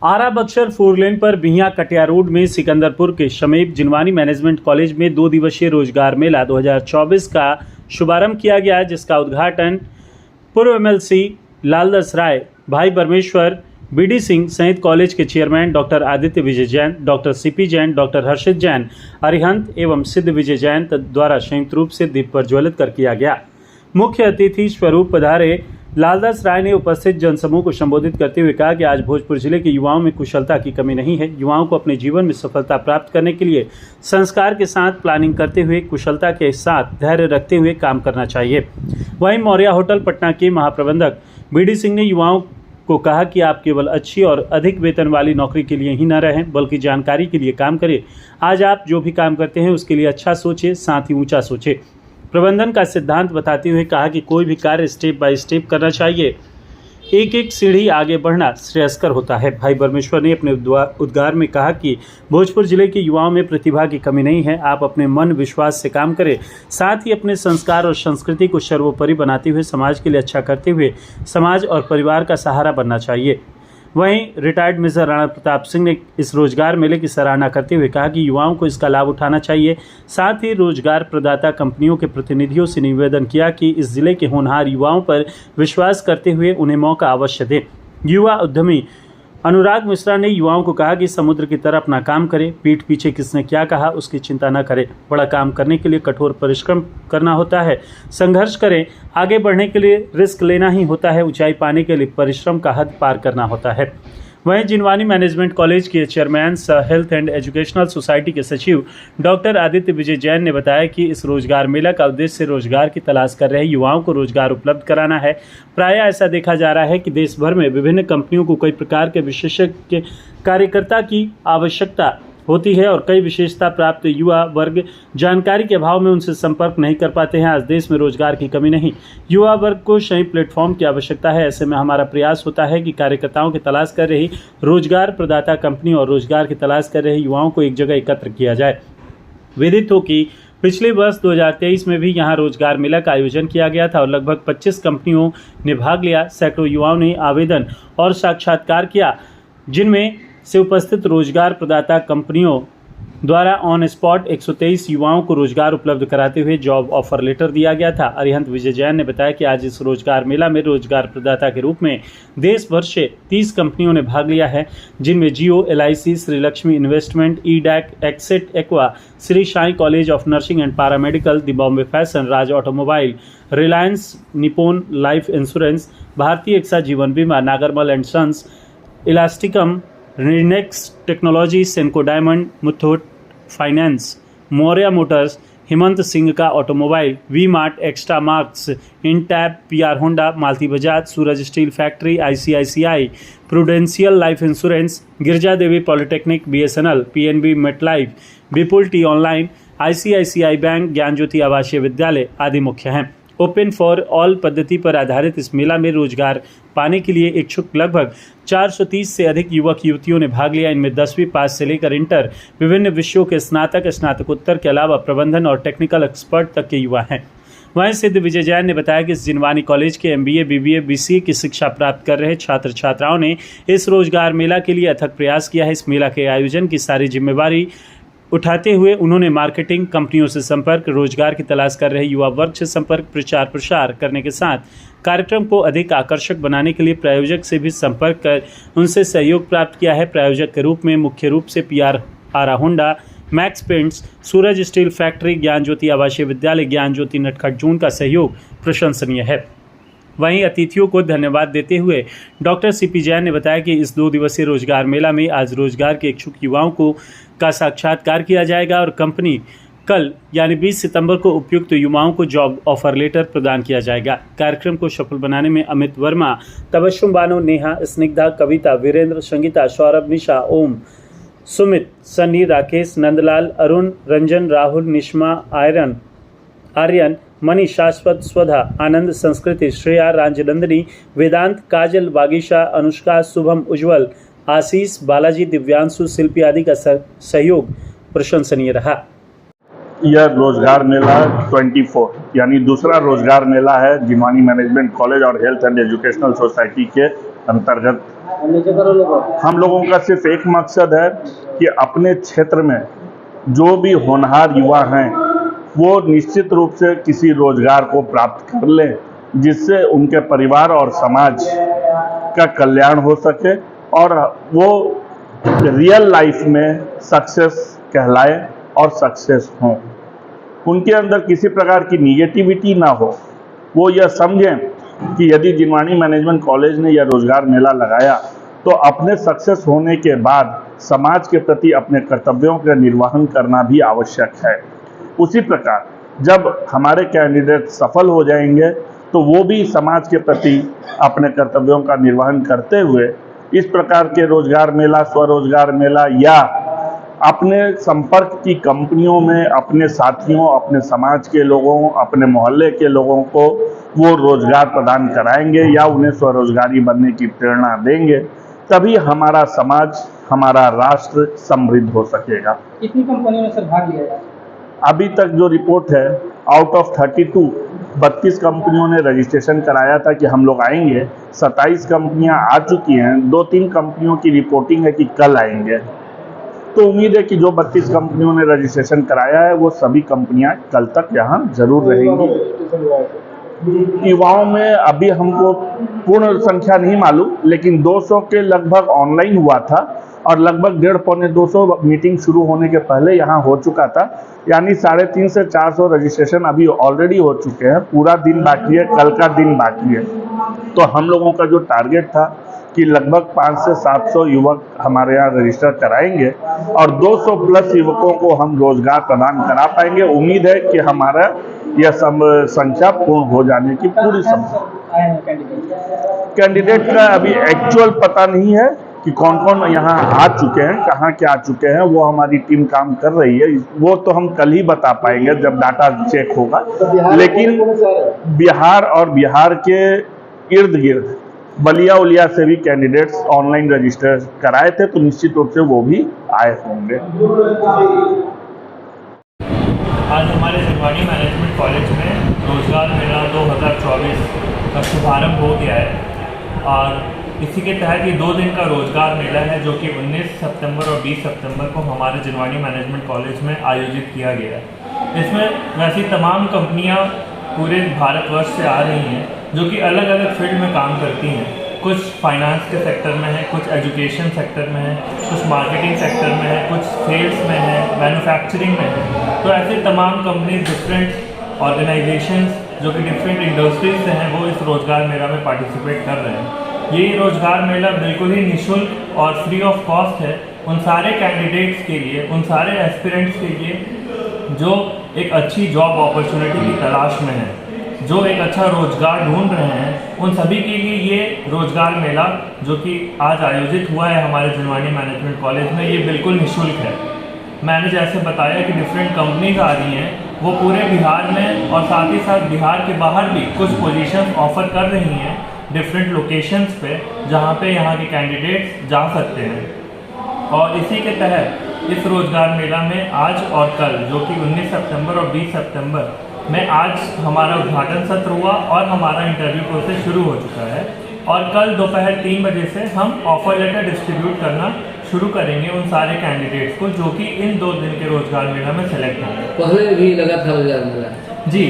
आरा बक्सर 4 लेन पर बिहियां कटिया रोड में सिकंदरपुर के समीप जिनवानी मैनेजमेंट कॉलेज में 2 दिवसीय रोजगार मेला 2024 का शुभारंभ किया गया, जिसका उद्घाटन पूर्व एमएलसी लालदास राय, भाई परमेश्वर, बीडी सिंह सहित कॉलेज के chairman doctor Aditya Vijay Jain, doctor CP Jain, doctor Harshit Jain, Arihant एवं सिद्ध विजय जैन द्वारा संयुक्त रूप से दीप प्रज्वलित कर किया गया। मुख्य अतिथि स्वरूप पधारे लालदास राय ने उपस्थित जनसमूह को संबोधित करते हुए कहा कि आज भोजपुर जिले के युवाओं में कुशलता की कमी नहीं है। युवाओं को अपने जीवन में सफलता प्राप्त करने के लिए संस्कार के साथ प्लानिंग करते हुए, कुशलता के साथ धैर्य रखते हुए काम करना चाहिए। वहीं मौर्या होटल पटना के महाप्रबंधक बीडी सिंह ने युवाओं को कहा कि आप केवल अच्छी और अधिक वेतन वाली नौकरी के लिए ही न रहें, बल्कि जानकारी के लिए काम करें। आज आप जो भी काम करते हैं उसके लिए अच्छा सोचें, साथ ही ऊंचा सोचें। प्रबंधन का सिद्धांत बताते हुए कहा कि कोई भी कार्य स्टेप बाय स्टेप करना चाहिए, एक एक सीढ़ी आगे बढ़ना श्रेयस्कर होता है। भाई परमेश्वर ने अपने उद्गार में कहा कि भोजपुर जिले के युवाओं में प्रतिभा की कमी नहीं है। आप अपने मन विश्वास से काम करें, साथ ही अपने संस्कार और संस्कृति को सर्वोपरि बनाते हुए समाज के लिए अच्छा करते हुए समाज और परिवार का सहारा बनना चाहिए। वहीं रिटायर्ड मेजर राणा प्रताप सिंह ने इस रोजगार मेले की सराहना करते हुए कहा कि युवाओं को इसका लाभ उठाना चाहिए। साथ ही रोजगार प्रदाता कंपनियों के प्रतिनिधियों से निवेदन किया कि इस जिले के होनहार युवाओं पर विश्वास करते हुए उन्हें मौका अवश्य दें। युवा उद्यमी अनुराग मिश्रा ने युवाओं को कहा कि समुद्र की तरह अपना काम करें, पीठ पीछे किसने क्या कहा उसकी चिंता न करें। बड़ा काम करने के लिए कठोर परिश्रम करना होता है, संघर्ष करें। आगे बढ़ने के लिए रिस्क लेना ही होता है, ऊंचाई पाने के लिए परिश्रम का हद पार करना होता है। वहीं जिनवानी मैनेजमेंट कॉलेज के चेयरमैन सह हेल्थ एंड एजुकेशनल सोसाइटी के सचिव डॉक्टर आदित्य विजय जैन ने बताया कि इस रोजगार मेला का उद्देश्य रोजगार की तलाश कर रहे युवाओं को रोजगार उपलब्ध कराना है। प्रायः ऐसा देखा जा रहा है कि देश भर में विभिन्न कंपनियों को कई प्रकार के विशेषज्ञ कार्यकर्ता की आवश्यकता होती है और कई विशेषता प्राप्त युवा वर्ग जानकारी के अभाव में उनसे संपर्क नहीं कर पाते हैं। आज देश में रोजगार की कमी नहीं, युवा वर्ग को सही प्लेटफॉर्म की आवश्यकता है। ऐसे में हमारा प्रयास होता है कि कार्यकर्ताओं की तलाश कर रही रोजगार प्रदाता कंपनी और रोजगार की तलाश कर रहे युवाओं को एक जगह एकत्र किया जाए। विदित हो कि पिछले वर्ष 2023 में भी यहाँ रोजगार मेला का आयोजन किया गया था और लगभग 25 कंपनियों ने भाग लिया। सैकड़ों युवाओं ने आवेदन और साक्षात्कार किया, जिनमें से उपस्थित रोजगार प्रदाता कंपनियों द्वारा ऑन स्पॉट 123 युवाओं को रोजगार उपलब्ध कराते हुए जॉब ऑफर लेटर दिया गया था। अरिहंत विजय जैन ने बताया कि आज इस रोजगार मेला में रोजगार प्रदाता के रूप में देश भर से 30 कंपनियों ने भाग लिया है, जिनमें जियो, LIC, श्री लक्ष्मी इन्वेस्टमेंट, ईडैक, एक्सेट एक्वा, Shri Sai college of nursing and paramedical, the Bombay fashion, Raj automobile, Reliance Nippon life insurance, Bharatiya AXA Jeevan Bima, Nagarmal and sons, इलास्टिकम, Rinex technology, Senco diamond, Muthoot finance, Maurya motors, Hemant Singh का automobile, V mart, extra marks, इंटैप, PR Honda, Malti Bajaj, Suraj steel factory, ICICI, Prudential life insurance, Girja Devi polytechnic, BSNL, PNB MetLife, विपुल T online, ICICI bank, ज्ञान ज्योति आवासीय विद्यालय आदि मुख्य हैं। Open for all पद्धति पर आधारित इस मेला में रोजगार पाने के लिए इच्छुक लगभग 430 से अधिक युवक युवतियों ने भाग लिया। इनमें 10वीं पास से लेकर इंटर, विभिन्न विषयों के स्नातक, स्नातकोत्तर के अलावा प्रबंधन और टेक्निकल एक्सपर्ट तक के युवा हैं। वहीं सिद्ध विजय जैन ने बताया कि इस जिनवानी कॉलेज के MBA, BBA, BCA की शिक्षा प्राप्त कर रहे छात्र छात्राओं ने इस रोजगार मेला के लिए अथक प्रयास किया है। इस मेला के आयोजन की सारी जिम्मेवारी उठाते हुए उन्होंने मार्केटिंग, कंपनियों से संपर्क, रोजगार की तलाश कर रहे युवा वर्ग से संपर्क, प्रचार प्रसार करने के साथ कार्यक्रम को अधिक आकर्षक बनाने के लिए प्रायोजक से भी संपर्क कर उनसे सहयोग प्राप्त किया है। प्रायोजक के रूप में मुख्य रूप से PR आरा होंडा, मैक्स पेंट्स, सूरज स्टील फैक्ट्री, ज्ञान ज्योति आवासीय विद्यालय, ज्ञान ज्योति नटखट जून का सहयोग प्रशंसनीय है। वहीं अतिथियों को धन्यवाद देते हुए डॉक्टर CP जैन ने बताया कि इस 2 दिवसीय रोजगार मेला में आज रोजगार के इच्छुक युवाओं का साक्षात्कार किया जाएगा और कंपनी कल यानी 20 सितंबर को उपयुक्त युवाओं को जॉब ऑफर लेटर प्रदान किया जाएगा। कार्यक्रम को सफल बनाने में अमित वर्मा, तबस्सुम बानो, नेहा, स्निग्धा, कविता, वीरेंद्र, संगीता, सौरभ, निशा, ओम, सुमित, सन्नी, राकेश, नंदलाल, अरुण, रंजन, राहुल, निष्मा, आर्यन, मनी, शाश्वत, स्वधा, आनंद, संस्कृति, श्रेया, राजनंदिनी, वेदांत, काजल, वागीशा, अनुष्का, शुभम, उज्जवल, आशीष, बालाजी, दिव्यांशु, शिल्पी आदि का सहयोग प्रशंसनीय रहा। यह रोजगार मेला 24 यानी दूसरा रोजगार मेला है जिनवानी मैनेजमेंट कॉलेज और हेल्थ एंड एजुकेशनल सोसाइटी के अंतर्गत हम लोगों का सिर्फ एक मकसद है कि अपने क्षेत्र में जो भी होनहार युवा हैं वो निश्चित रूप से किसी रोजगार को प्राप्त कर लें, जिससे उनके परिवार और समाज का कल्याण हो सके और वो रियल लाइफ में सक्सेस कहलाए और सक्सेस हों। उनके अंदर किसी प्रकार की निगेटिविटी ना हो। वो यह समझें कि यदि जिनवानी मैनेजमेंट कॉलेज ने यह रोजगार मेला लगाया तो अपने सक्सेस होने के बाद समाज के प्रति अपने कर्तव्यों का निर्वहन करना भी आवश्यक है। उसी प्रकार जब हमारे कैंडिडेट सफल हो जाएंगे तो वो भी समाज के प्रति अपने कर्तव्यों का निर्वहन करते हुए इस प्रकार के रोजगार मेला, स्वरोजगार मेला या अपने संपर्क की कंपनियों में अपने साथियों, अपने समाज के लोगों, अपने मोहल्ले के लोगों को वो रोजगार प्रदान कराएंगे या उन्हें स्वरोजगारी बनने की प्रेरणा देंगे, तभी हमारा समाज, हमारा राष्ट्र समृद्ध हो सकेगा। कितनी कंपनियों में सर भाग लिया है? अभी तक जो रिपोर्ट है, आउट ऑफ 32 कंपनियों ने रजिस्ट्रेशन कराया था कि हम लोग आएंगे। 27 कंपनियां आ चुकी हैं। 2-3 कंपनियों की रिपोर्टिंग है कि कल आएंगे। तो उम्मीद है कि जो 32 कंपनियों ने रजिस्ट्रेशन कराया है वो सभी कंपनियां कल तक यहाँ जरूर रहेंगी। युवाओं में अभी हमको पूर्ण संख्या नहीं मालूम, लेकिन 200 के लगभग ऑनलाइन हुआ था और लगभग 150-200 मीटिंग शुरू होने के पहले यहाँ हो चुका था। यानी 350 से 400 रजिस्ट्रेशन अभी ऑलरेडी हो चुके हैं। पूरा दिन बाकी है, कल का दिन बाकी है। तो हम लोगों का जो टारगेट था कि लगभग 500 से 700 युवक हमारे यहाँ रजिस्टर कराएंगे और 200 प्लस युवकों को हम रोजगार प्रदान करा पाएंगे। उम्मीद है कि हमारा यह संख्या पूर्ण हो जाने की पूरी संभावना। कैंडिडेट का अभी एक्चुअल पता नहीं है कि कौन कौन यहाँ आ चुके हैं, कहाँ के आ चुके हैं, वो हमारी टीम काम कर रही है। वो तो हम कल ही बता पाएंगे जब डाटा चेक होगा। लेकिन बिहार और बिहार के इर्द गिर्द बलिया उलिया से भी कैंडिडेट्स ऑनलाइन रजिस्टर कराए थे, तो निश्चित रूप से वो भी आए होंगे। आज हमारे जिनवानी मैनेजमेंट कॉलेज में रोजगार मेला 2024 का शुभारंभ हो गया है और इसी के तहत ये 2 दिन का रोजगार मेला है जो कि 19 सितंबर और 20 सितंबर को हमारे जिनवानी मैनेजमेंट कॉलेज में आयोजित किया गया है। इसमें वैसी तमाम कंपनियां पूरे भारतवर्ष से आ रही हैं जो कि अलग अलग फील्ड में काम करती हैं। कुछ फाइनेंस के सेक्टर में है, कुछ एजुकेशन सेक्टर में है, कुछ मार्केटिंग सेक्टर में है, कुछ सेल्स में है, मैन्युफैक्चरिंग में है। तो ऐसे तमाम कंपनी, डिफरेंट ऑर्गेनाइजेशंस जो कि डिफरेंट इंडस्ट्रीज से हैं वो इस रोज़गार मेला में पार्टिसिपेट कर रहे हैं। ये रोज़गार मेला बिल्कुल ही निःशुल्क और फ्री ऑफ कॉस्ट है उन सारे कैंडिडेट्स के लिए, उन सारे एस्पिरेंट्स के लिए जो एक अच्छी जॉब अपॉर्चुनिटी की तलाश में है, जो एक अच्छा रोजगार ढूंढ रहे हैं। उन सभी के लिए ये रोजगार मेला जो कि आज आयोजित हुआ है हमारे जिनवानी मैनेजमेंट कॉलेज में, ये बिल्कुल निःशुल्क है। मैंने जैसे बताया कि डिफरेंट कंपनीज आ रही हैं, वो पूरे बिहार में और साथ ही साथ बिहार के बाहर भी कुछ पोजीशंस ऑफर कर रही हैं डिफरेंट लोकेशंस पे, जहाँ पे यहाँ के कैंडिडेट्स जा सकते हैं। और इसी के तहत इस रोजगार मेला में आज और कल जो कि 19 सितंबर और 20 सितंबर में आज हमारा उद्घाटन सत्र हुआ और हमारा इंटरव्यू प्रोसेस शुरू हो चुका है और कल दोपहर 3 बजे से हम ऑफर लेटर डिस्ट्रीब्यूट करना शुरू करेंगे उन सारे कैंडिडेट्स को जो कि इन 2 दिन के रोजगार मेला में सेलेक्ट होंगे। पहले भी लगा था रोजगार मेला? जी,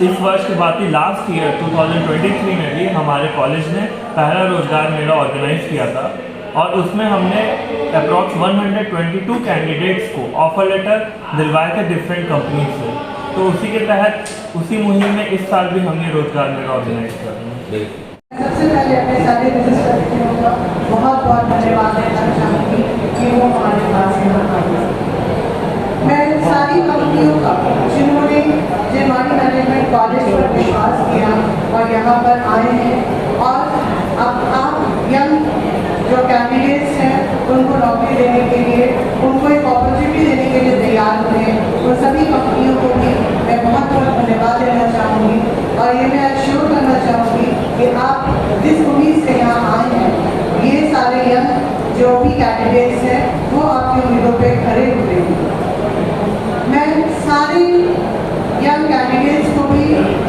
इस वर्ष के बाद ही लास्ट ईयर 2023 में भी हमारे कॉलेज ने पहला रोजगार मेला ऑर्गेनाइज किया था और उसमें हमने अप्रॉक्स 122 कैंडिडेट्स को ऑफर लेटर दिलवाए थे डिफरेंट कंपनीज से। तो उसी के तहत उसी मुहिम में इस साल भी हम ये रोजगार मेला ऑर्गेनाइज कर रहे हैं। सबसे पहले अपने सारे रजिस्ट्रेशनों का बहुत बहुत धन्यवाद देना चाहूँगी कि वो हमारे पास यहाँ आए। मैं सारी कंपनियों का जिन्होंने जिनवानी मैनेजमेंट कॉलेज पर विश्वास किया और यहाँ पर आए हैं और अब आप यंग जो कैंडिडेट्स हैं उनको नौकरी देने के लिए, उनको एक अपॉर्चुनिटी देने के लिए तैयार हुए हैं, उन सभी कंपनियों को भी मैं बहुत बहुत धन्यवाद देना चाहूँगी और ये मैं एश्योर करना चाहूँगी कि आप जिस उम्मीद से यहाँ आए हैं, ये सारे यंग जो भी कैंडिडेट्स हैं वो आपकी उम्मीदों पे खड़े हुए हैं। मैं सारे यंग कैंडिडेट्स को भी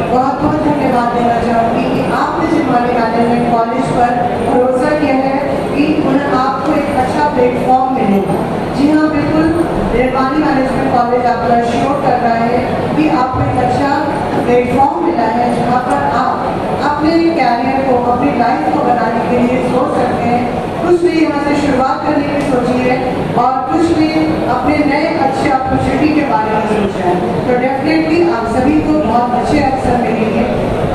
बहुत बहुत धन्यवाद देना चाहूँगी कि आपने जिनवानी मैनेजमेंट कॉलेज पर भरोसा किया है कॉलेज आपको एश्योर कर रहा है कि आपको एक अच्छा प्लेटफॉर्म मिला है जहाँ पर आप अपने कैरियर को, अपनी लाइफ को बनाने के लिए सोच सकते हैं। कुछ भी यहाँ से शुरुआत करने की सोची है और कुछ भी अपने नए अच्छे अपॉर्चुनिटी के बारे में सोचा है, तो डेफिनेटली आप सभी को बहुत अच्छे अवसर मिलेंगे।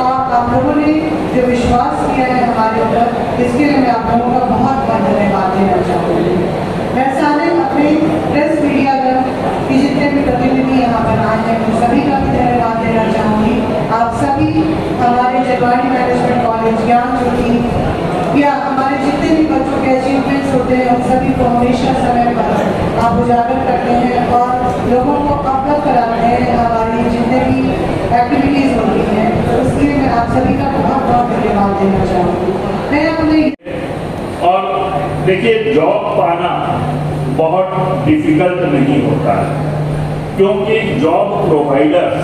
और आप लोगों ने जो विश्वास किया है हमारे ऊपर, इसके लिए मैं आप लोगों का बहुत बहुत धन्यवाद देना चाहूँगी। मैं सारे अपने प्रेस मीडिया दल के जितने भी प्रतिनिधि यहाँ पर आए हैं उन सभी का भी धन्यवाद देना चाहूँगी। आप सभी हमारे जिनवानी मैनेजमेंट कॉलेज ज्ञान ज्योति या हमारे जितने भी बच्चों के अचीवमेंट्स होते हैं उन सभी को हमेशा समय पर आप उजागर करते हैं और लोगों को अवगत कराते हैं हमारी जितने भी एक्टिविटीज़ होती हैं, तो उसके लिए मैं आप सभी का बहुत बहुत धन्यवाद देना चाहूँगी। मैं अपने और देखिए, जॉब पाना बहुत डिफिकल्ट नहीं होता है, क्योंकि जॉब प्रोवाइडर्स,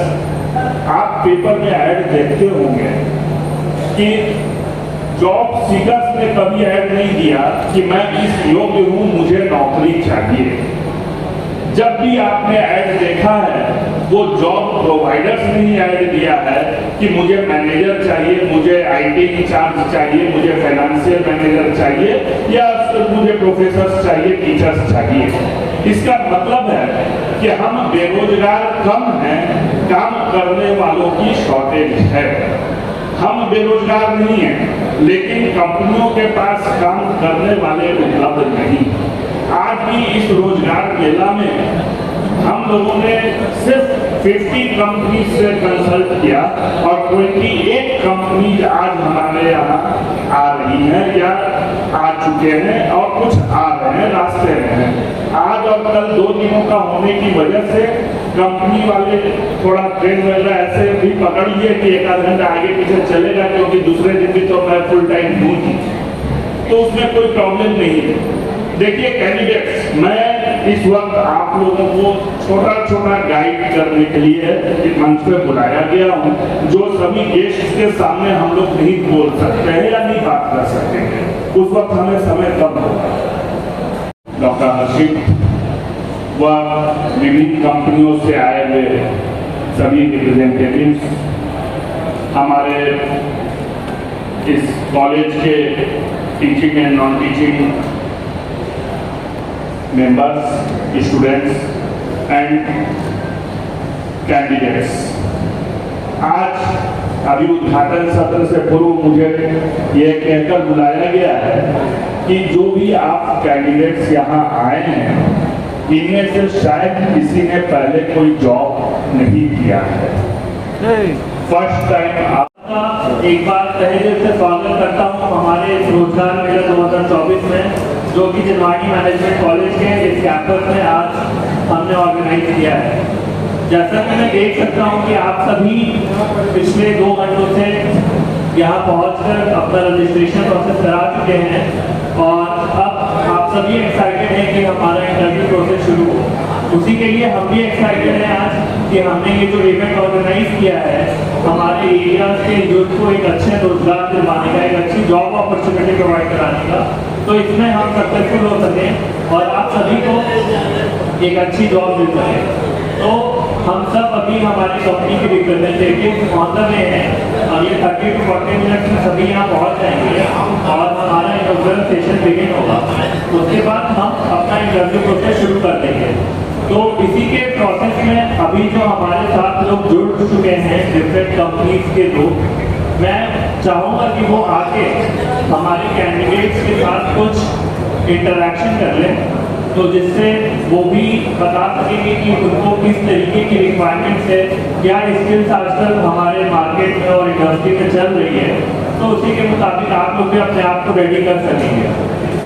आप पेपर में ऐड देखते होंगे कि जॉब सीकर्स ने कभी ऐड नहीं दिया कि मैं इस योग्य हूं, मुझे नौकरी चाहिए। जब भी आपने ऐड देखा है वो जॉब प्रोवाइडर्स ने ही ऐड दिया है कि मुझे मैनेजर चाहिए, मुझे आईटी इंचार्ज चाहिए, मुझे फाइनेंशियल मैनेजर चाहिए या मुझे प्रोफेसर्स चाहिए, टीचर्स चाहिए। इसका मतलब है कि हम बेरोजगार कम हैं, काम करने वालों की शॉर्टेज है। हम बेरोजगार नहीं हैं, लेकिन कंपनियों के पास काम करने वाले उपलब्ध नहीं। आज भी इस रोजगार मेला में हम लोगों ने सिर्फ 50 कंपनी से कंसल्ट किया और 28 कंपनी आज हमारे यहाँ आ रही हैं या आ चुके हैं और कुछ आ रहे हैं, रास्ते में हैं। आज और कल 2 दिनों का होने की वजह से कंपनी वाले थोड़ा ट्रेन वगैरह ऐसे भी पकड़ लिए कि एक आध घंटा आगे पीछे चलेगा, क्योंकि दूसरे दिन भी तो मैं फुल टाइम हूँ ही, तो उसमें कोई प्रॉब्लम नहीं है। देखिए कैंडिडेट्स, मैं इस वक्त आप लोगों को छोटा छोटा गाइड करने के लिए इस मंच पे बुलाया गया हूँ, जो सभी गेस्ट के सामने हम लोग नहीं बोल सकते हैं या नहीं बात कर सकते हैं, उस वक्त हमें समय कम होगा। डॉक्टर हर्षित व विभिन्न कंपनियों से आए हुए सभी रिप्रेजेंटेटिव्स, हमारे इस कॉलेज के teaching and non teaching members, students and candidates, आज अभी उद्घाटन सत्र से पूर्व मुझे ये कहकर बुलाया गया है कि जो भी आप कैंडिडेट्स यहाँ आए हैं, इनमें से शायद किसी ने पहले कोई जॉब नहीं किया है। फर्स्ट टाइम आपका एक बार तहे दिल से स्वागत करता हूँ हमारे रोजगार मेला 2024 में, जो कि जिनवानी मैनेजमेंट कॉलेज के इस कैंपस में आज हमने ऑर्गेनाइज किया है। जैसा कि मैं देख सकता हूँ कि आप सभी पिछले 2 घंटों से यहाँ पहुँचकर अपना रजिस्ट्रेशन प्रोसेस करा चुके हैं और अब आप सभी एक्साइटेड हैं कि हमारा इंटरव्यू प्रोसेस शुरू हो। उसी के लिए हम भी एक्साइटेड हैं आज कि हमने ये जो इवेंट ऑर्गेनाइज किया है हमारे एरियाज के यूथ को एक अच्छे रोजगार दिलवाने का, एक अच्छी जॉब अपॉर्चुनिटी प्रोवाइड कराने का, तो इसमें हम सक्सेसफुल हो सकें और आप सभी को एक अच्छी जॉब मिल सके। तो हम सब अभी हमारी कंपनी के रिप्रेजेंटेटिव ऑन द वे हैं और ये 30 to 40 मिनट में सभी यहाँ पहुँच जाएंगे और हमारा इनॉग्रेशन सेशन बिगिन होगा। उसके बाद हम अपना इंटरव्यू प्रोसेस शुरू कर देंगे। तो इसी के प्रोसेस में अभी जो हमारे साथ लोग जुड़ चुके हैं डिफरेंट कंपनीज के लोग, मैं चाहूँगा कि वो आके हमारे कैंडिडेट्स के साथ कुछ इंटरेक्शन कर लें, तो जिससे वो भी बता सकेंगे कि उनको किस तरीके की रिक्वायरमेंट्स है, क्या स्किल्स आजकल हमारे मार्केट में और इंडस्ट्री में चल रही है, तो उसी के मुताबिक आप लोग भी अपने आप को रेडी कर सकेंगे।